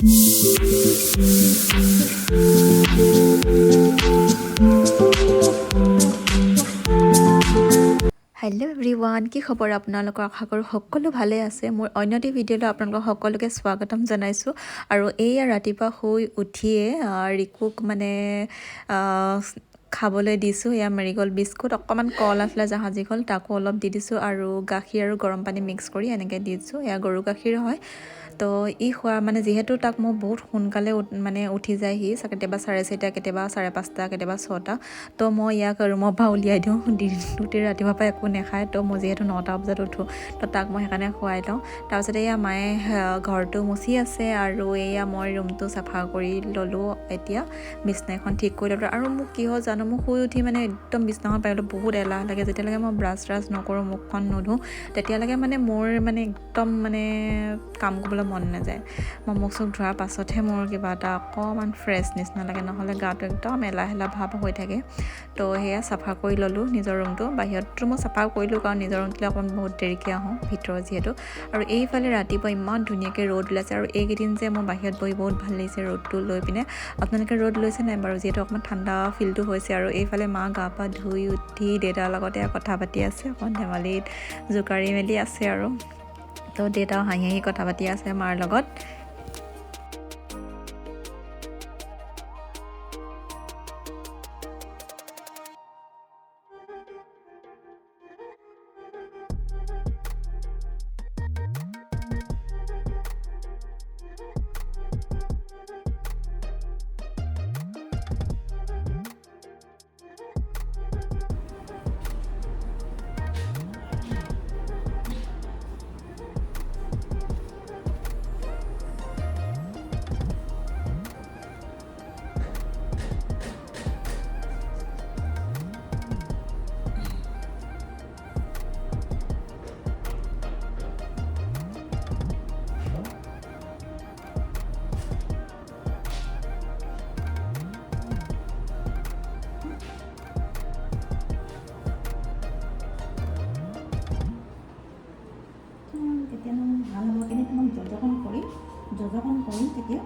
Hello' everyone, কি খবৰ আপোনালোকৰ? আশা কৰোঁ সকলো ভালে আছে। মোৰ অন্য এটি ভিডিঅ'লৈ আপোনালোকক সকলোকে স্বাগতম জনাইছোঁ। আৰু এইয়া ৰাতিপুৱা শুই উঠিয়ে ৰিকুক মানে খাবলৈ দিছোঁ। এয়া মেৰিগ'ল্ড বিস্কুট, অকণমান কল আছিলে জাহাজী কল, তাকো অলপ দি দিছোঁ আৰু গাখীৰ আৰু গৰম পানী মিক্স কৰি এনেকৈ দি দিছোঁ। এয়া গৰু গাখীৰ হয়। তো ই খোৱা মানে যিহেতু তাক মোক বহুত সোনকালে মানে উঠি যায় সি, কেতিয়াবা 4:30, কেতিয়াবা 5:30, কেতিয়াবা 6টা। তো মই ইয়াক ৰুমৰ পৰা উলিয়াই দিওঁ। গোটেই ৰাতিপুৱাৰ পৰা একো নাখায়। তো মই যিহেতু 9টা বজাত উঠোঁ, তো তাক মই সেইকাৰণে খুৱাই লওঁ। তাৰপিছতে এয়া মায়ে ঘৰটো মুচি আছে আৰু এয়া মই ৰুমটো চাফা কৰি ল'লোঁ। এতিয়া বিছনা এখন ঠিক কৰি ল'লোঁ। আৰু মোক কি হ'ল জানো, মোক শুই উঠি মানে একদম বিছনাখন পাৰিবলৈ বহুত এলাহ লাগে। যেতিয়ালৈকে মই ব্ৰাছ নকৰোঁ, মুখখন নুধোঁ, তেতিয়ালৈকে মানে মোৰ মানে একদম মানে কাম কৰিবলৈ মন নাযায়। মই মুখ চুখ ধোৱাৰ পাছতহে মোৰ কিবা এটা অকণমান ফ্ৰেছ নিচিনা লাগে, নহ'লে গাটো একদম এলাহ ভাৱ হৈ থাকে। তো সেয়া চাফা কৰি ল'লোঁ নিজৰ ৰুমটো। বাহিৰতো মই চাফা কৰিলোঁ, কাৰণ নিজৰ ৰুমটোলৈ অকণমান বহুত দেৰিকৈ আহোঁ, ভিতৰত যিহেতু। আৰু এইফালে ৰাতিপুৱা ইমান ধুনীয়াকৈ ৰ'দ ওলাইছে। আৰু এইকেইদিন যে মই বাহিৰত বহি বহুত ভাল লাগিছে ৰ'দটো লৈ পিনে। আপোনালোকে ৰ'দ লৈছে নাই বাৰু? যিহেতু অকণমান ঠাণ্ডা ফিলটো হৈছে। আৰু এইফালে মা গা পা ধুই উঠি দেউতাৰ লগতে কথা পাতি আছে, অকণমান ধেমালিত জোকাৰি মেলি আছে আৰু। তো দেউতাও হাঁহি হাঁহি কথা পাতি আছে মাৰ লগত। তেতিয়া ভাল হ'ব, কিন্তু তোমাক যজকণ কৰিম তেতিয়া।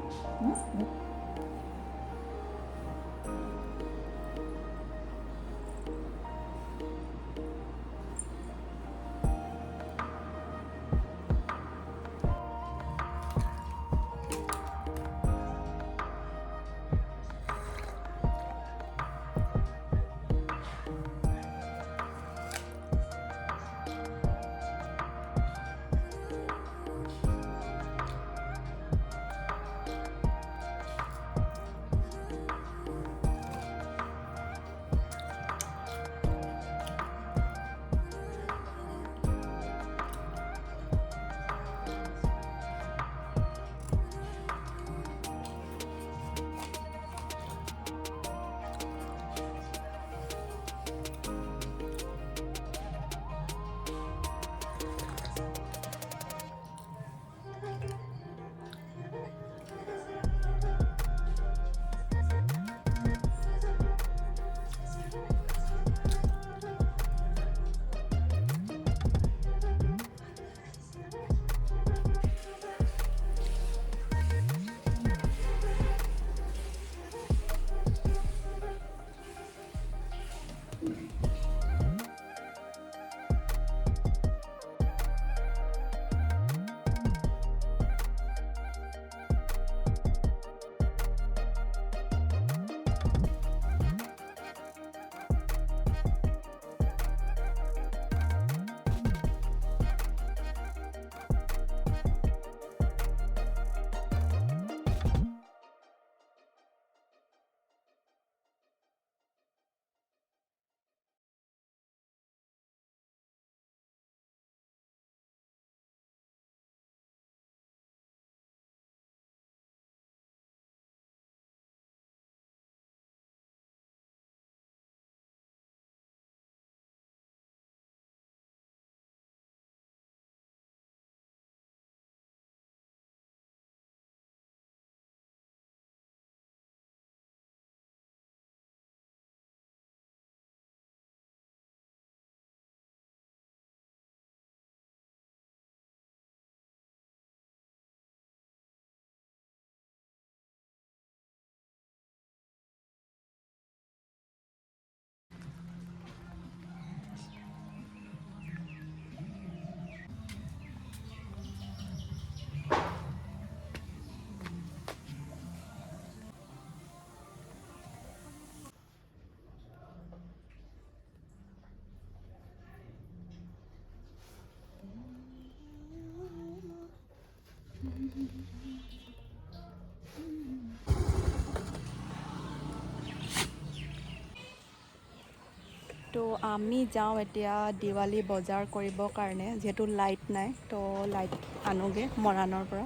আমি যাওঁ এতিয়া দিৱালী বজাৰ কৰিবৰ কাৰণে, যিহেতু লাইট নাই, তো লাইট আনোগৈ মৰাণৰ পৰা।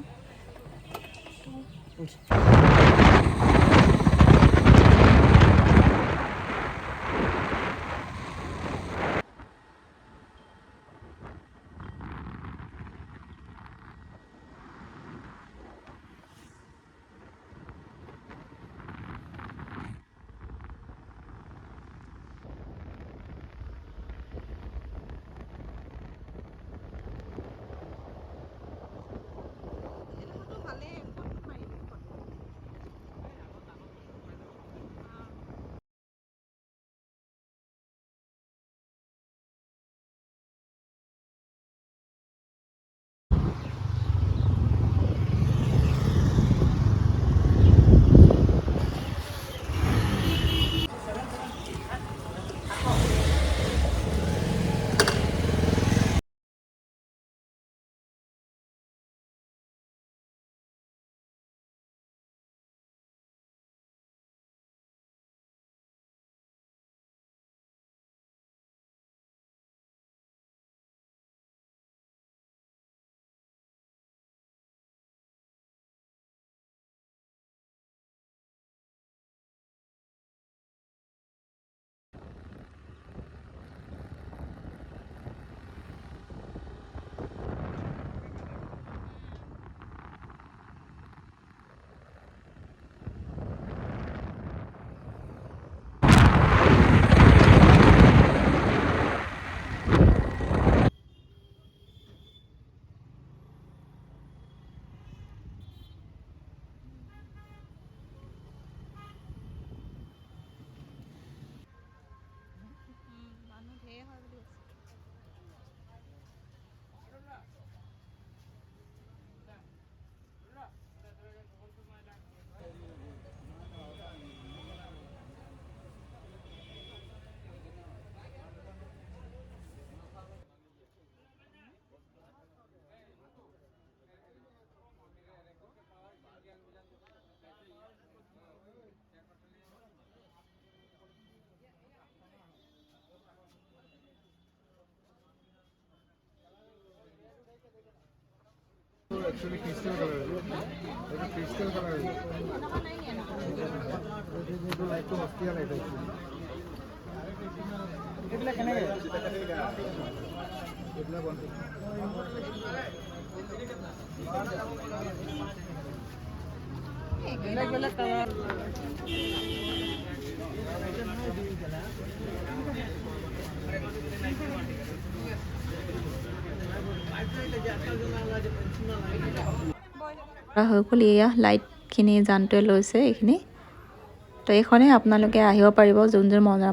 Actually, crystal color. It's a crystal color. Like to hospital light. It's like হৈ গ'ল এয়া লাইটখিনি জানটোৱে লৈছে এইখিনি। তো এইখনেই আপোনালোকে আহিব পাৰিব যোন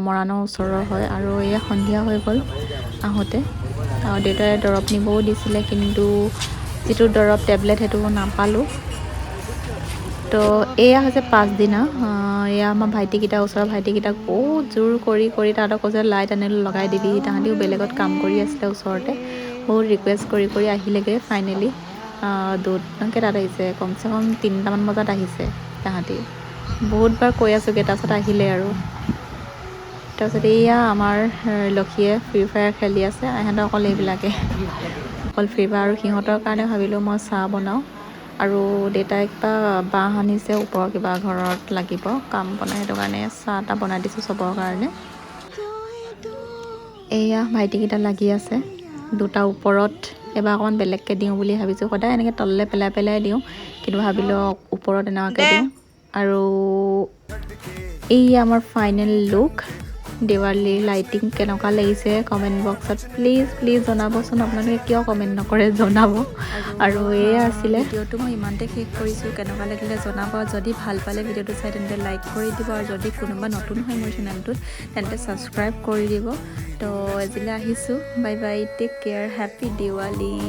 মৰাণৰ ওচৰৰ হয়। আৰু এয়া সন্ধিয়া হৈ গ'ল আহোঁতে। আৰু দেউতাই দৰৱ নিবও দিছিলে, কিন্তু যিটো দৰৱ টেবলেট সেইটো নাপালোঁ। তো এয়া হৈছে পাছদিনা। এয়া আমাৰ ভাইটিকেইটা, ওচৰৰ ভাইটিকেইটাক বহুত জোৰ কৰি তাহাঁতক কৈছে লাইট আনিলোঁ লগাই দিবি। তাহাঁতিও বেলেগত কাম কৰি আছিলে ওচৰতে, বহুত ৰিকুৱেষ্ট কৰি আহিলেগৈ ফাইনেলি। কেইটাত আহিছে, কমচে কম 3টামান বজাত আহিছে তাহাঁতি। বহুতবাৰ কৈ আছোঁগৈ, তাৰপাছত আহিলে আৰু। তাৰপিছত এয়া আমাৰ লক্ষীয়ে ফ্ৰী ফায়াৰ খেলি আছে। ইহঁতৰ অকল এইবিলাকে, অকল ফ্ৰী ফায়াৰ। আৰু সিহঁতৰ কাৰণে ভাবিলোঁ মই চাহ বনাওঁ। আৰু দেউতাই কিবা বাঁহ আনিছে, ওপৰৰ কিবা ঘৰত লাগিব কাম বনাই, সেইটো কাৰণে চাহ এটা বনাই দিছোঁ চবৰ কাৰণে। এয়া ভাইটিকেইটা লাগি আছে, দুটা ওপৰত। এবাৰ অকণমান বেলেগকৈ দিওঁ বুলি ভাবিছোঁ। সদায় এনেকৈ তললৈ পেলাই দিওঁ, কিন্তু ভাবিলোঁ ওপৰত এনেকুৱাকৈ দিওঁ। আৰু এই আমাৰ ফাইনেল লুক দেৱালীৰ লাইটিং কেনেকুৱা লাগিছে কমেণ্ট বক্সত প্লিজ জনাবচোন। আপোনালোকে কিয় কমেণ্ট নকৰে জনাব। আৰু এয়া আছিলে ভিডিঅ'টো, মই ইমানতে শেষ কৰিছোঁ। কেনেকুৱা লাগিলে জনাব। যদি ভাল পালে ভিডিঅ'টো চাই তেন্তে লাইক কৰি দিব, আৰু যদি কোনোবা নতুন হয় মোৰ চেনেলটোত তেন্তে ছাবস্ক্ৰাইব কৰি দিব। তো আজিলৈ আহিছোঁ, bye bye, take care, happy Diwali.